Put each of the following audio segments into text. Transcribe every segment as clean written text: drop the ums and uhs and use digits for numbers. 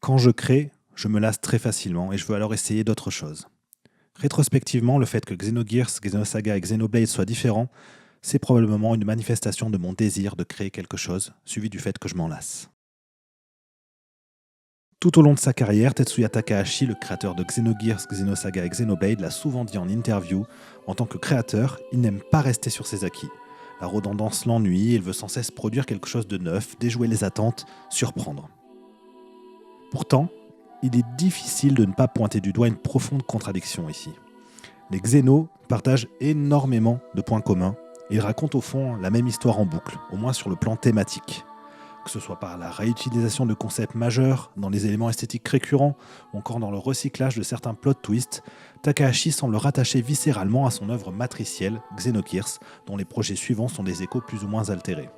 Quand je crée, je me lasse très facilement et je veux alors essayer d'autres choses. Rétrospectivement, le fait que Xenogears, Xenosaga et Xenoblade soient différents, c'est probablement une manifestation de mon désir de créer quelque chose, suivi du fait que je m'en lasse. Tout au long de sa carrière, Tetsuya Takahashi, le créateur de Xenogears, Xenosaga et Xenoblade, l'a souvent dit en interview, en tant que créateur, il n'aime pas rester sur ses acquis. La redondance l'ennuie et il veut sans cesse produire quelque chose de neuf, déjouer les attentes, surprendre. Pourtant, il est difficile de ne pas pointer du doigt une profonde contradiction ici. Les Xeno partagent énormément de points communs et ils racontent au fond la même histoire en boucle, au moins sur le plan thématique. Que ce soit par la réutilisation de concepts majeurs, dans les éléments esthétiques récurrents, ou encore dans le recyclage de certains plot twists, Takahashi semble rattacher viscéralement à son œuvre matricielle, Xenogears, dont les projets suivants sont des échos plus ou moins altérés.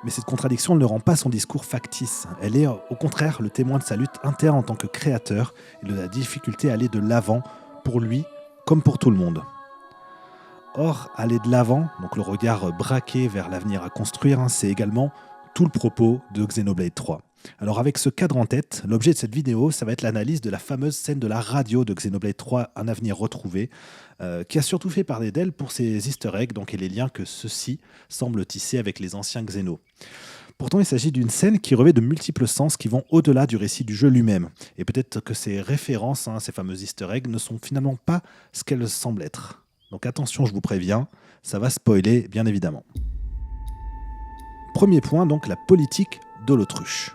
Mais cette contradiction ne rend pas son discours factice. Elle est, au contraire, le témoin de sa lutte interne en tant que créateur et de la difficulté à aller de l'avant, pour lui comme pour tout le monde. Or, aller de l'avant, donc le regard braqué vers l'avenir à construire, c'est également tout le propos de Xenoblade 3. Alors avec ce cadre en tête, l'objet de cette vidéo, ça va être l'analyse de la fameuse scène de la radio de Xenoblade 3, Un avenir retrouvé, qui a surtout fait parler d'elle pour ses easter eggs, donc et les liens que ceux-ci semblent tisser avec les anciens Xeno. Pourtant, il s'agit d'une scène qui revêt de multiples sens qui vont au-delà du récit du jeu lui-même. Et peut-être que ces références, ces fameux easter eggs, ne sont finalement pas ce qu'elles semblent être. Donc attention, je vous préviens, ça va spoiler, bien évidemment. Premier point, donc la politique de l'autruche.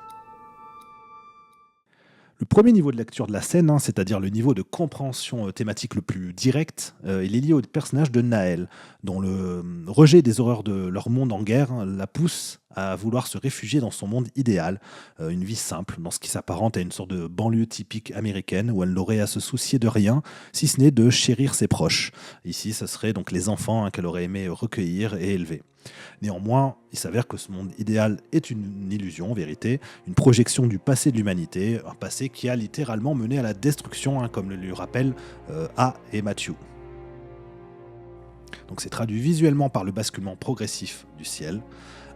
Le premier niveau de lecture de la scène, c'est-à-dire le niveau de compréhension thématique le plus direct, il est lié au personnage de Naël, dont le rejet des horreurs de leur monde en guerre la pousse à vouloir se réfugier dans son monde idéal, une vie simple, dans ce qui s'apparente à une sorte de banlieue typique américaine, où elle n'aurait à se soucier de rien, si ce n'est de chérir ses proches. Ici, ce serait donc les enfants qu'elle aurait aimé recueillir et élever. Néanmoins, il s'avère que ce monde idéal est une illusion, en vérité, une projection du passé de l'humanité, un passé qui a littéralement mené à la destruction, comme le lui rappellent A et Matthew. Donc c'est traduit visuellement par le basculement progressif du ciel.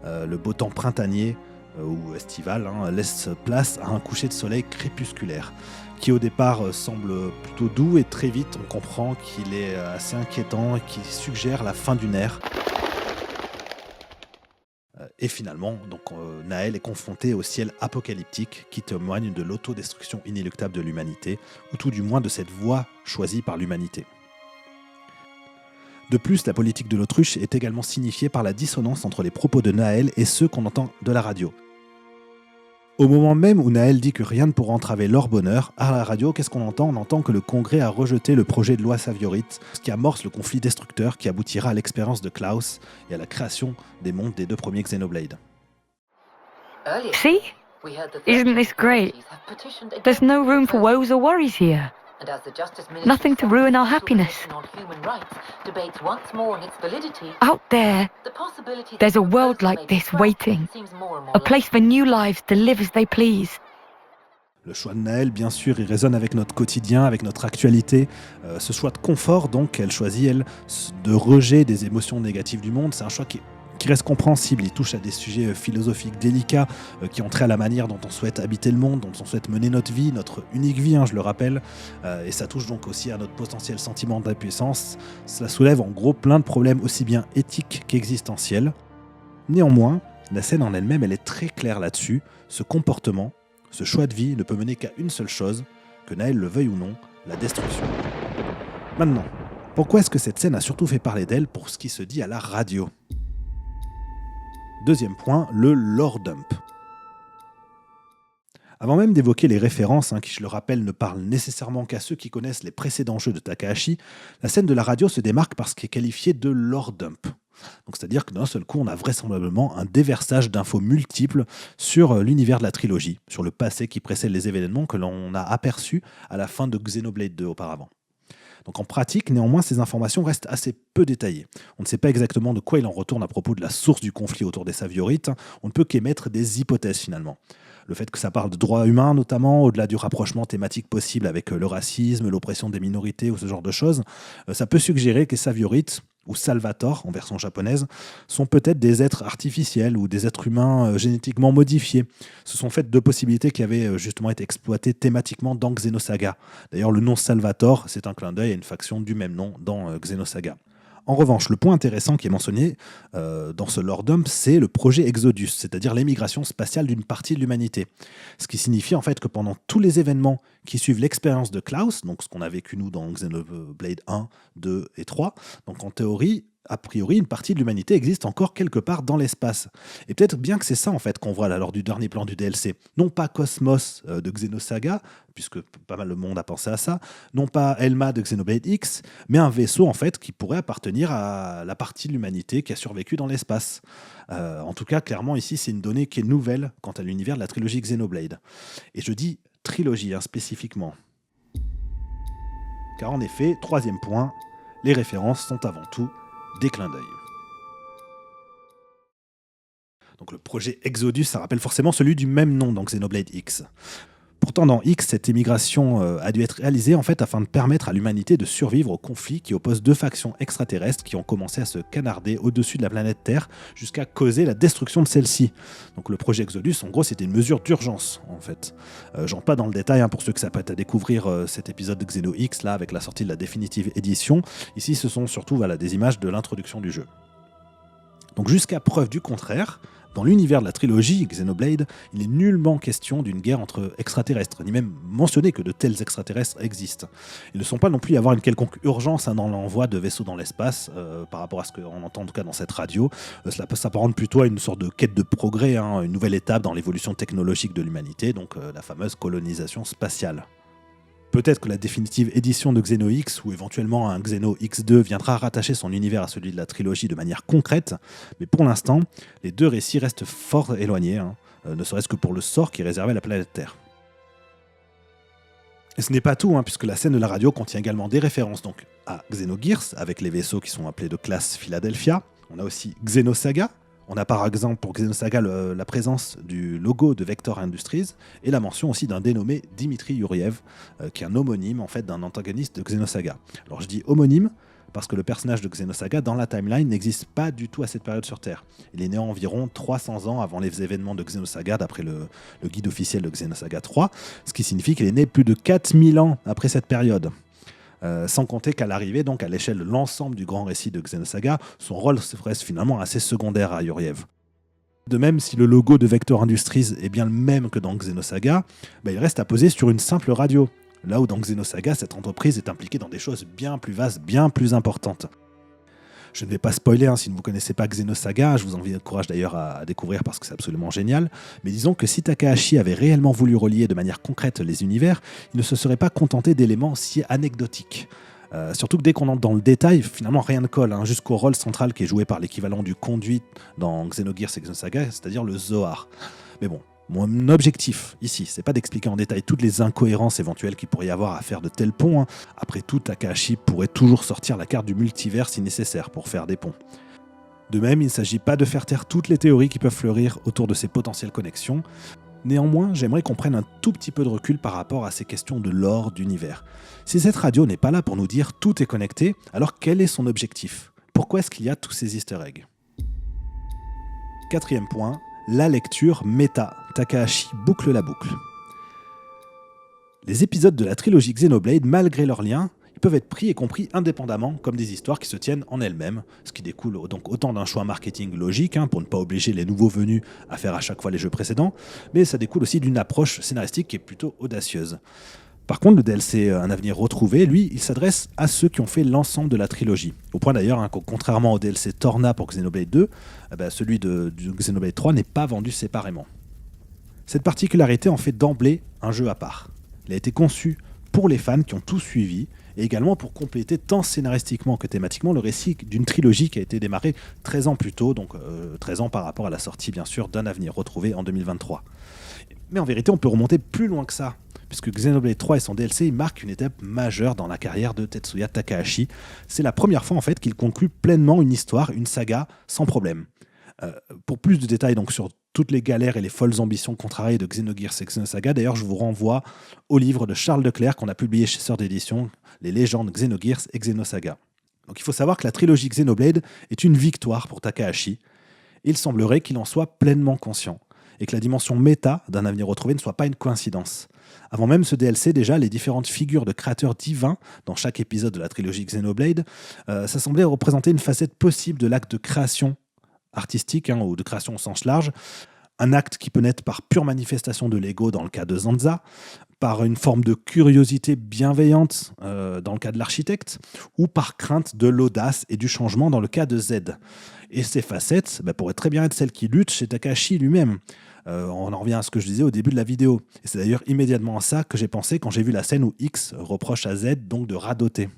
Le beau temps printanier ou estival laisse place à un coucher de soleil crépusculaire, qui au départ semble plutôt doux et très vite on comprend qu'il est assez inquiétant et qu'il suggère la fin d'une ère. Et finalement, Naël est confronté au ciel apocalyptique qui témoigne de l'autodestruction inéluctable de l'humanité, ou tout du moins de cette voie choisie par l'humanité. De plus, la politique de l'autruche est également signifiée par la dissonance entre les propos de Naël et ceux qu'on entend de la radio. Au moment même où Naël dit que rien ne pourra entraver leur bonheur, à la radio, qu'est-ce qu'on entend ? On entend que le Congrès a rejeté le projet de loi Saviorite, ce qui amorce le conflit destructeur qui aboutira à l'expérience de Klaus et à la création des mondes des deux premiers Xenoblade. See? Isn't this great? There's no room for woes or worries here. Nothing to ruin our happiness. Out there, there's a world like this waiting. A place for new lives to live as they please. Le choix de Naël, bien sûr, il résonne avec notre quotidien, avec notre actualité. Ce choix de confort, donc, elle choisit, elle, de rejet des émotions négatives du monde. C'est un choix qui reste compréhensible. Il touche à des sujets philosophiques délicats qui ont trait à la manière dont on souhaite habiter le monde, dont on souhaite mener notre vie, notre unique vie, je le rappelle. Et ça touche donc aussi à notre potentiel sentiment d'impuissance. Cela soulève en gros plein de problèmes aussi bien éthiques qu'existentiels. Néanmoins, la scène en elle-même, elle est très claire là-dessus. Ce comportement, ce choix de vie ne peut mener qu'à une seule chose, que Naël le veuille ou non, la destruction. Maintenant, pourquoi est-ce que cette scène a surtout fait parler d'elle pour ce qui se dit à la radio ? Deuxième point, le lore dump. Avant même d'évoquer les références, qui je le rappelle ne parlent nécessairement qu'à ceux qui connaissent les précédents jeux de Takahashi, la scène de la radio se démarque par ce qui est qualifié de lore dump. Donc, c'est-à-dire que d'un seul coup, on a vraisemblablement un déversage d'infos multiples sur l'univers de la trilogie, sur le passé qui précède les événements que l'on a aperçus à la fin de Xenoblade 2 auparavant. Donc en pratique, néanmoins, ces informations restent assez peu détaillées. On ne sait pas exactement de quoi il en retourne à propos de la source du conflit autour des Saviorites. On ne peut qu'émettre des hypothèses finalement. Le fait que ça parle de droits humains notamment, au-delà du rapprochement thématique possible avec le racisme, l'oppression des minorités ou ce genre de choses, ça peut suggérer que les Saviorites ou Salvator en version japonaise, sont peut-être des êtres artificiels ou des êtres humains génétiquement modifiés. Ce sont en fait deux possibilités qui avaient justement été exploitées thématiquement dans Xenosaga. D'ailleurs, le nom Salvator, c'est un clin d'œil à une faction du même nom dans Xenosaga. En revanche, le point intéressant qui est mentionné dans ce lore dump, c'est le projet Exodus, c'est-à-dire l'émigration spatiale d'une partie de l'humanité. Ce qui signifie en fait que pendant tous les événements qui suivent l'expérience de Klaus, donc ce qu'on a vécu nous dans Xenoblade 1, 2 et 3, donc en théorie, a priori, une partie de l'humanité existe encore quelque part dans l'espace. Et peut-être bien que c'est ça en fait qu'on voit là lors du dernier plan du DLC. Non pas Cosmos de Xenosaga, puisque pas mal de monde a pensé à ça, non pas Elma de Xenoblade X, mais un vaisseau en fait qui pourrait appartenir à la partie de l'humanité qui a survécu dans l'espace. En tout cas, clairement ici, c'est une donnée qui est nouvelle quant à l'univers de la trilogie Xenoblade. Et je dis trilogie spécifiquement. Car en effet, troisième point, les références sont avant tout des clins d'œil. Donc le projet Exodus, ça rappelle forcément celui du même nom dans Xenoblade X. Pourtant, dans X, cette émigration a dû être réalisée en fait afin de permettre à l'humanité de survivre au conflit qui oppose deux factions extraterrestres qui ont commencé à se canarder au-dessus de la planète Terre jusqu'à causer la destruction de celle-ci. Donc le projet Exodus, en gros, c'était une mesure d'urgence en fait. J'entre pas dans le détail pour ceux qui s'apprêtent à découvrir cet épisode de Xeno X là avec la sortie de la définitive édition. Ici, ce sont surtout des images de l'introduction du jeu. Donc jusqu'à preuve du contraire, dans l'univers de la trilogie Xenoblade, il n'est nullement question d'une guerre entre extraterrestres, ni même mentionné que de tels extraterrestres existent. Ils ne sont pas non plus à avoir une quelconque urgence dans l'envoi de vaisseaux dans l'espace, par rapport à ce qu'on entend en tout cas dans cette radio. Cela peut s'apparenter plutôt à une sorte de quête de progrès, une nouvelle étape dans l'évolution technologique de l'humanité, donc la fameuse colonisation spatiale. Peut-être que la définitive édition de Xeno X ou éventuellement un Xeno X2 viendra rattacher son univers à celui de la trilogie de manière concrète, mais pour l'instant, les deux récits restent fort éloignés, ne serait-ce que pour le sort qui est réservé à la planète Terre. Et ce n'est pas tout, puisque la scène de la radio contient également des références donc, à Xenogears, avec les vaisseaux qui sont appelés de classe Philadelphia. On a aussi Xenosaga. On a par exemple pour Xenosaga la présence du logo de Vector Industries et la mention aussi d'un dénommé Dimitri Yuriev, qui est un homonyme en fait, d'un antagoniste de Xenosaga. Alors je dis homonyme parce que le personnage de Xenosaga dans la timeline n'existe pas du tout à cette période sur Terre. Il est né environ 300 ans avant les événements de Xenosaga d'après le guide officiel de Xenosaga 3, ce qui signifie qu'il est né plus de 4000 ans après cette période. Sans compter qu'à l'arrivée, donc à l'échelle de l'ensemble du grand récit de Xenosaga, son rôle reste finalement assez secondaire à Yuriev. De même, si le logo de Vector Industries est bien le même que dans Xenosaga, il reste à poser sur une simple radio, là où dans Xenosaga, cette entreprise est impliquée dans des choses bien plus vastes, bien plus importantes. Je ne vais pas spoiler, si vous ne connaissez pas Xenosaga, je vous encourage d'ailleurs à découvrir parce que c'est absolument génial, mais disons que si Takahashi avait réellement voulu relier de manière concrète les univers, il ne se serait pas contenté d'éléments si anecdotiques. Surtout que dès qu'on entre dans le détail, finalement rien ne colle, jusqu'au rôle central qui est joué par l'équivalent du conduit dans Xenogears et Xenosaga, c'est-à-dire le Zohar. Mais bon, mon objectif ici, c'est pas d'expliquer en détail toutes les incohérences éventuelles qu'il pourrait y avoir à faire de tels ponts. Après tout, Takahashi pourrait toujours sortir la carte du multivers si nécessaire pour faire des ponts. De même, il ne s'agit pas de faire taire toutes les théories qui peuvent fleurir autour de ces potentielles connexions. Néanmoins, j'aimerais qu'on prenne un tout petit peu de recul par rapport à ces questions de lore d'univers. Si cette radio n'est pas là pour nous dire tout est connecté, alors quel est son objectif ? Pourquoi est-ce qu'il y a tous ces easter eggs ? Quatrième point, la lecture méta. Takahashi boucle la boucle. Les épisodes de la trilogie Xenoblade, malgré leurs liens, ils peuvent être pris et compris indépendamment comme des histoires qui se tiennent en elles-mêmes, ce qui découle donc autant d'un choix marketing logique, pour ne pas obliger les nouveaux venus à faire à chaque fois les jeux précédents, mais ça découle aussi d'une approche scénaristique qui est plutôt audacieuse. Par contre, le DLC Un avenir retrouvé, lui, il s'adresse à ceux qui ont fait l'ensemble de la trilogie. Au point d'ailleurs que, contrairement au DLC Torna pour Xenoblade 2, celui de Xenoblade 3 n'est pas vendu séparément. Cette particularité en fait d'emblée un jeu à part. Il a été conçu pour les fans qui ont tout suivi, et également pour compléter tant scénaristiquement que thématiquement le récit d'une trilogie qui a été démarrée 13 ans plus tôt, donc 13 ans par rapport à la sortie bien sûr d'Un avenir retrouvé en 2023. Mais en vérité, on peut remonter plus loin que ça, puisque Xenoblade 3 et son DLC marquent une étape majeure dans la carrière de Tetsuya Takahashi. C'est la première fois en fait qu'il conclut pleinement une histoire, une saga, sans problème. Pour plus de détails donc sur toutes les galères et les folles ambitions contrariées de Xenogears et Xenosaga, d'ailleurs je vous renvoie au livre de Charles Leclerc qu'on a publié chez Sœur d'édition, Les légendes Xenogears et Xenosaga. Donc il faut savoir que la trilogie Xenoblade est une victoire pour Takahashi, et il semblerait qu'il en soit pleinement conscient, et que la dimension méta d'un avenir retrouvé ne soit pas une coïncidence. Avant même ce DLC, déjà, les différentes figures de créateurs divins dans chaque épisode de la trilogie Xenoblade, ça semblait représenter une facette possible de l'acte de création artistique, ou de création au sens large, un acte qui peut naître par pure manifestation de l'ego dans le cas de Zanza, par une forme de curiosité bienveillante dans le cas de l'architecte, ou par crainte de l'audace et du changement dans le cas de Z. Et ces facettes pourraient très bien être celles qui luttent chez Takahashi lui-même. On en revient à ce que je disais au début de la vidéo. Et c'est d'ailleurs immédiatement à ça que j'ai pensé quand j'ai vu la scène où X reproche à Z donc de radoter.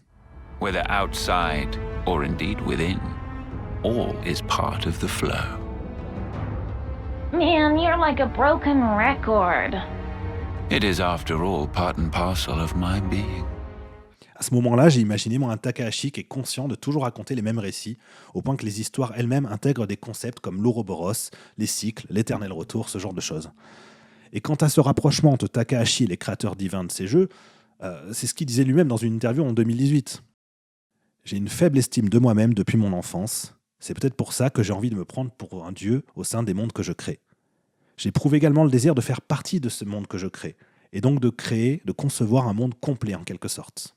Whether outside or indeed within, all is part of the flow. Man, you're like a broken record. It is after all part and parcel of my being. À ce moment-là, j'ai imaginé un Takahashi qui est conscient de toujours raconter les mêmes récits, au point que les histoires elles-mêmes intègrent des concepts comme l'Ouroboros, les cycles, l'éternel retour, ce genre de choses. Et quant à ce rapprochement entre Takahashi et les créateurs divins de ces jeux, c'est ce qu'il disait lui-même dans une interview en 2018. J'ai une faible estime de moi-même depuis mon enfance. C'est peut-être pour ça que j'ai envie de me prendre pour un dieu au sein des mondes que je crée. J'éprouve également le désir de faire partie de ce monde que je crée, et donc de créer, de concevoir un monde complet en quelque sorte.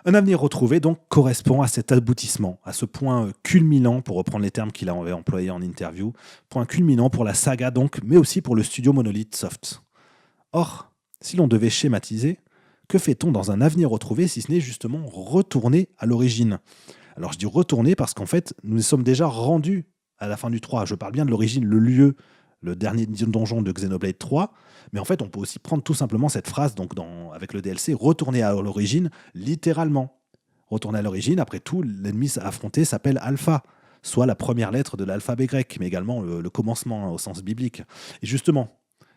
Un avenir retrouvé donc correspond à cet aboutissement, à ce point culminant, pour reprendre les termes qu'il avait employés en interview, point culminant pour la saga donc, mais aussi pour le studio Monolith Soft. Or, si l'on devait schématiser, que fait-on dans un avenir retrouvé si ce n'est justement retourner à l'origine ? Alors je dis retourner parce qu'en fait, nous sommes déjà rendus à la fin du 3. Je parle bien de l'origine, le lieu, le dernier donjon de Xenoblade 3, mais en fait on peut aussi prendre tout simplement cette phrase donc avec le DLC, retourner à l'origine littéralement. Retourner à l'origine, après tout, l'ennemi affronté s'appelle Alpha, soit la première lettre de l'alphabet grec, mais également le commencement au sens biblique. Et justement,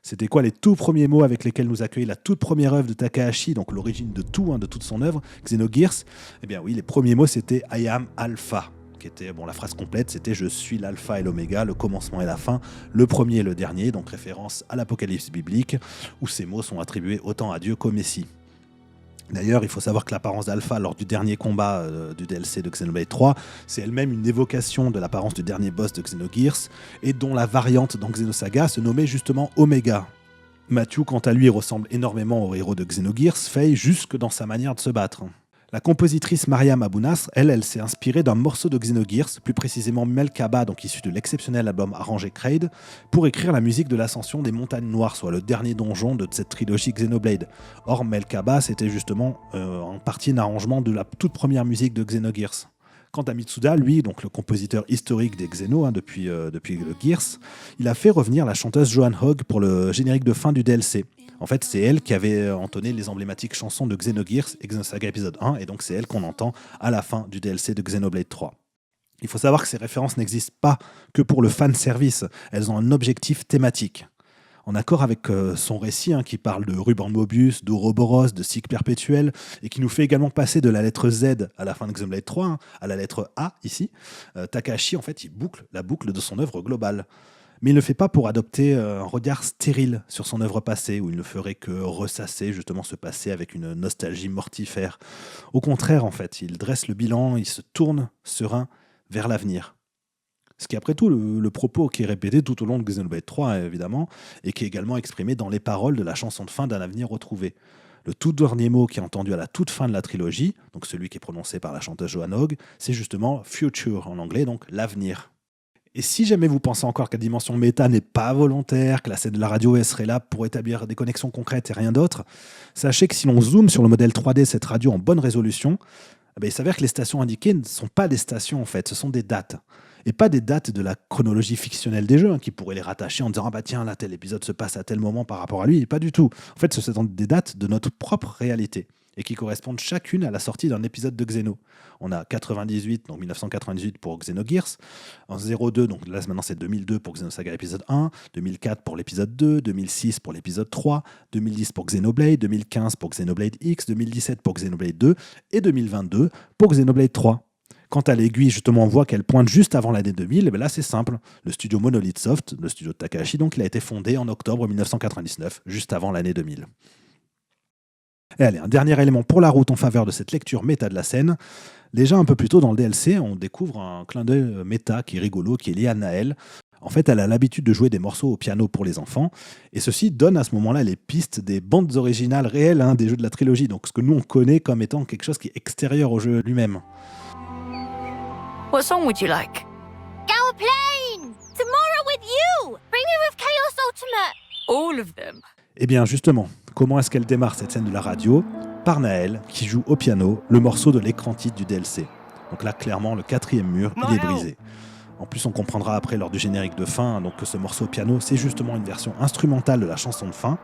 c'était quoi les tout premiers mots avec lesquels nous accueille la toute première œuvre de Takahashi, donc l'origine de tout, de toute son œuvre, Xenogears? Eh bien oui, les premiers mots c'était I am Alpha, qui était, la phrase complète c'était je suis l'alpha et l'oméga, le commencement et la fin, le premier et le dernier, donc référence à l'Apocalypse biblique, où ces mots sont attribués autant à Dieu qu'au Messie. D'ailleurs, il faut savoir que l'apparence d'Alpha lors du dernier combat du DLC de Xenoblade 3, c'est elle-même une évocation de l'apparence du dernier boss de Xenogears, et dont la variante dans Xenosaga se nommait justement Omega. Matthew, quant à lui, ressemble énormément au héros de Xenogears, Faye jusque dans sa manière de se battre. La compositrice Mariam Abou Nasr, elle s'est inspirée d'un morceau de Xenogears, plus précisément Melkaba, donc issu de l'exceptionnel album arrangé Kraid, pour écrire la musique de l'Ascension des Montagnes Noires, soit le dernier donjon de cette trilogie Xenoblade. Or, Melkaba, c'était justement en partie un arrangement de la toute première musique de Xenogears. Quant à Mitsuda, lui, donc le compositeur historique des Xeno depuis le Gears, il a fait revenir la chanteuse Joan Hogg pour le générique de fin du DLC. En fait, c'est elle qui avait entonné les emblématiques chansons de Xenogears et Xenosaga épisode 1, et donc c'est elle qu'on entend à la fin du DLC de Xenoblade 3. Il faut savoir que ces références n'existent pas que pour le fanservice, elles ont un objectif thématique. En accord avec son récit qui parle de Ruban Mobius, d'Ouroboros, de cycle perpétuel, et qui nous fait également passer de la lettre Z à la fin de Xenoblade 3 à la lettre A ici, Takahashi en fait il boucle la boucle de son œuvre globale. Mais il ne le fait pas pour adopter un regard stérile sur son œuvre passée, où il ne ferait que ressasser justement ce passé avec une nostalgie mortifère. Au contraire, en fait, il dresse le bilan, il se tourne serein vers l'avenir. Ce qui est après tout le propos qui est répété tout au long de Xenoblade 3, évidemment, et qui est également exprimé dans les paroles de la chanson de fin d'un avenir retrouvé. Le tout dernier mot qui est entendu à la toute fin de la trilogie, donc celui qui est prononcé par la chanteuse Joan Hogg, c'est justement « future » en anglais, donc « l'avenir ». Et si jamais vous pensez encore que la dimension méta n'est pas volontaire, que la scène de la radio serait là pour établir des connexions concrètes et rien d'autre, sachez que si l'on zoome sur le modèle 3D de cette radio en bonne résolution, il s'avère que les stations indiquées ne sont pas des stations en fait, ce sont des dates. Et pas des dates de la chronologie fictionnelle des jeux, qui pourraient les rattacher en disant « Ah bah tiens, là, tel épisode se passe à tel moment par rapport à lui », et pas du tout. En fait, ce sont des dates de notre propre réalité, et qui correspondent chacune à la sortie d'un épisode de Xeno. On a 98, donc 1998 pour Xenogears, en 02, donc là maintenant c'est 2002 pour Xenosaga épisode 1, 2004 pour l'épisode 2, 2006 pour l'épisode 3, 2010 pour Xenoblade, 2015 pour Xenoblade X, 2017 pour Xenoblade 2, et 2022 pour Xenoblade 3. Quant à l'aiguille, justement, on voit qu'elle pointe juste avant l'année 2000, et bien là c'est simple. Le studio Monolith Soft, le studio de Takahashi, donc il a été fondé en octobre 1999, juste avant l'année 2000. Et allez, un dernier élément pour la route en faveur de cette lecture méta de la scène. Déjà un peu plus tôt dans le DLC, on découvre un clin d'œil méta qui est rigolo, qui est lié à Naël. En fait, elle a l'habitude de jouer des morceaux au piano pour les enfants, et ceci donne à ce moment-là les pistes des bandes originales réelles des jeux de la trilogie, donc ce que nous on connaît comme étant quelque chose qui est extérieur au jeu lui-même. What song would you like? Plane! Tomorrow with you! Bring me with Chaos Ultimate! All of them. Eh bien justement, comment est-ce qu'elle démarre cette scène de la radio? Par Naël, qui joue au piano le morceau de l'écran titre du DLC. Donc là, clairement, le 4e mur, il est brisé. En plus, on comprendra après lors du générique de fin donc, que ce morceau au piano, c'est justement une version instrumentale de la chanson de fin.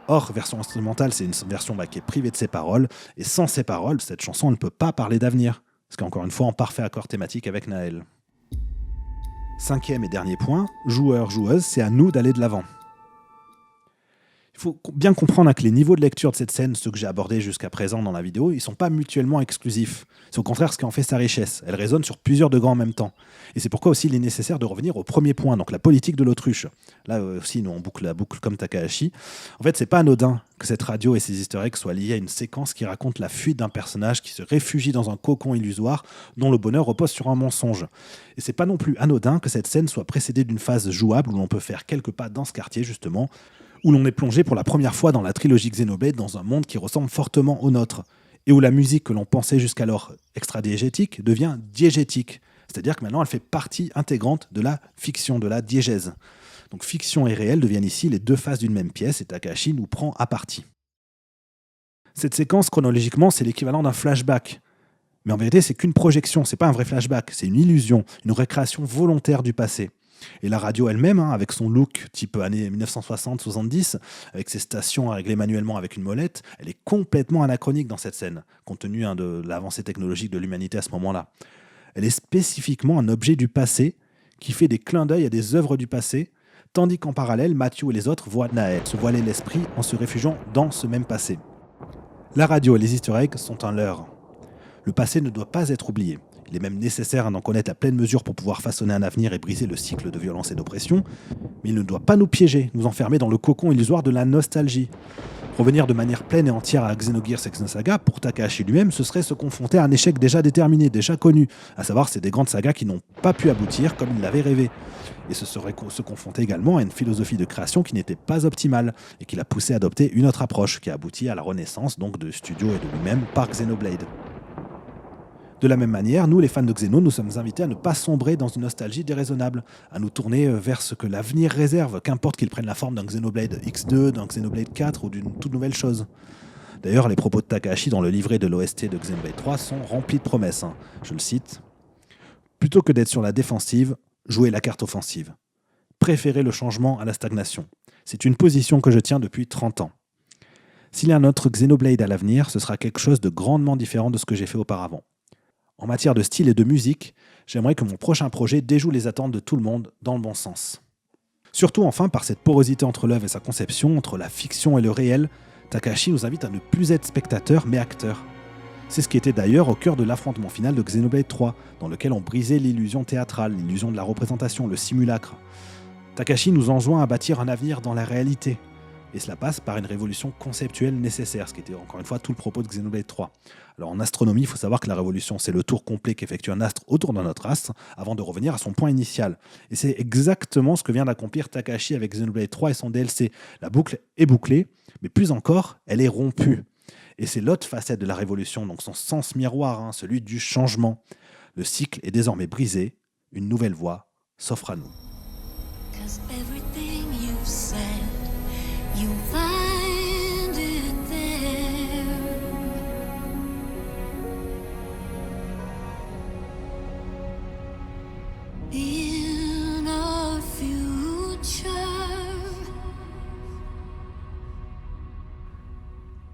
Or, version instrumentale, c'est une version qui est privée de ses paroles, et sans ses paroles, cette chanson ne peut pas parler d'avenir. Ce qui est encore une fois en parfait accord thématique avec Naël. 5e et dernier point, joueurs, joueuses, c'est à nous d'aller de l'avant. Il faut bien comprendre que les niveaux de lecture de cette scène, ceux que j'ai abordés jusqu'à présent dans la vidéo, ils ne sont pas mutuellement exclusifs. C'est au contraire ce qui en fait sa richesse. Elle résonne sur plusieurs degrés en même temps. Et c'est pourquoi aussi il est nécessaire de revenir au premier point, donc la politique de l'autruche. Là aussi, nous on boucle la boucle comme Takahashi. En fait, c'est pas anodin que cette radio et ses easter eggs soient liés à une séquence qui raconte la fuite d'un personnage qui se réfugie dans un cocon illusoire dont le bonheur repose sur un mensonge. Et c'est pas non plus anodin que cette scène soit précédée d'une phase jouable où l'on peut faire quelques pas dans ce quartier justement, où l'on est plongé pour la première fois dans la trilogie Xenoblade dans un monde qui ressemble fortement au nôtre, et où la musique que l'on pensait jusqu'alors extra-diégétique devient diégétique, c'est-à-dire que maintenant elle fait partie intégrante de la fiction, de la diégèse. Donc fiction et réel deviennent ici les deux faces d'une même pièce, et Takahashi nous prend à partie. Cette séquence, chronologiquement, c'est l'équivalent d'un flashback. Mais en vérité, c'est qu'une projection, c'est pas un vrai flashback, c'est une illusion, une récréation volontaire du passé. Et la radio elle-même, avec son look type années 1960-70, avec ses stations à régler manuellement avec une molette, elle est complètement anachronique dans cette scène, compte tenu de l'avancée technologique de l'humanité à ce moment-là. Elle est spécifiquement un objet du passé qui fait des clins d'œil à des œuvres du passé, tandis qu'en parallèle, Matthew et les autres voient Naël se voiler l'esprit en se réfugiant dans ce même passé. La radio et les easter eggs sont un leurre. Le passé ne doit pas être oublié. Il est même nécessaire d'en connaître la pleine mesure pour pouvoir façonner un avenir et briser le cycle de violence et d'oppression, mais il ne doit pas nous piéger, nous enfermer dans le cocon illusoire de la nostalgie. Revenir de manière pleine et entière à Xenogears et Xenosaga, pour Takahashi lui-même, ce serait se confronter à un échec déjà déterminé, déjà connu, à savoir c'est des grandes sagas qui n'ont pas pu aboutir comme il l'avait rêvé. Et ce serait se confronter également à une philosophie de création qui n'était pas optimale, et qui l'a poussé à adopter une autre approche, qui a abouti à la renaissance donc de studio et de lui-même par Xenoblade. De la même manière, nous, les fans de Xeno, nous sommes invités à ne pas sombrer dans une nostalgie déraisonnable, à nous tourner vers ce que l'avenir réserve, qu'importe qu'il prenne la forme d'un Xenoblade X2, d'un Xenoblade 4 ou d'une toute nouvelle chose. D'ailleurs, les propos de Takahashi dans le livret de l'OST de Xenoblade 3 sont remplis de promesses. Je le cite. « Plutôt que d'être sur la défensive, jouez la carte offensive. Préférez le changement à la stagnation. C'est une position que je tiens depuis 30 ans. S'il y a un autre Xenoblade à l'avenir, ce sera quelque chose de grandement différent de ce que j'ai fait auparavant. En matière de style et de musique, j'aimerais que mon prochain projet déjoue les attentes de tout le monde dans le bon sens. » Surtout enfin, par cette porosité entre l'œuvre et sa conception, entre la fiction et le réel, Takahashi nous invite à ne plus être spectateur mais acteur. C'est ce qui était d'ailleurs au cœur de l'affrontement final de Xenoblade 3, dans lequel on brisait l'illusion théâtrale, l'illusion de la représentation, le simulacre. Takahashi nous enjoint à bâtir un avenir dans la réalité. Et cela passe par une révolution conceptuelle nécessaire, ce qui était encore une fois tout le propos de Xenoblade 3. Alors en astronomie, il faut savoir que la révolution, c'est le tour complet qu'effectue un astre autour d'un autre astre, avant de revenir à son point initial. Et c'est exactement ce que vient d'accomplir Takahashi avec Xenoblade 3 et son DLC. La boucle est bouclée, mais plus encore, elle est rompue. Et c'est l'autre facette de la révolution, donc son sens miroir, celui du changement. Le cycle est désormais brisé, une nouvelle voie s'offre à nous. You find it there. In our future.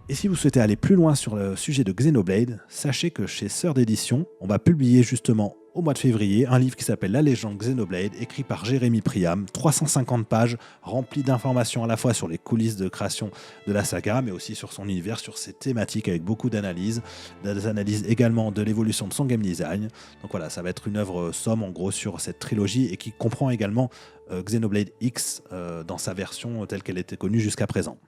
Et si vous souhaitez aller plus loin sur le sujet de Xenoblade, sachez que chez Sœur d'édition, on va publier justement au mois de février un livre qui s'appelle La légende Xenoblade, écrit par Jérémy Priam, 350 pages, rempli d'informations à la fois sur les coulisses de création de la saga, mais aussi sur son univers, sur ses thématiques, avec beaucoup d'analyses, des analyses également de l'évolution de son game design. Donc voilà, ça va être une œuvre somme en gros sur cette trilogie et qui comprend également Xenoblade X dans sa version telle qu'elle était connue jusqu'à présent.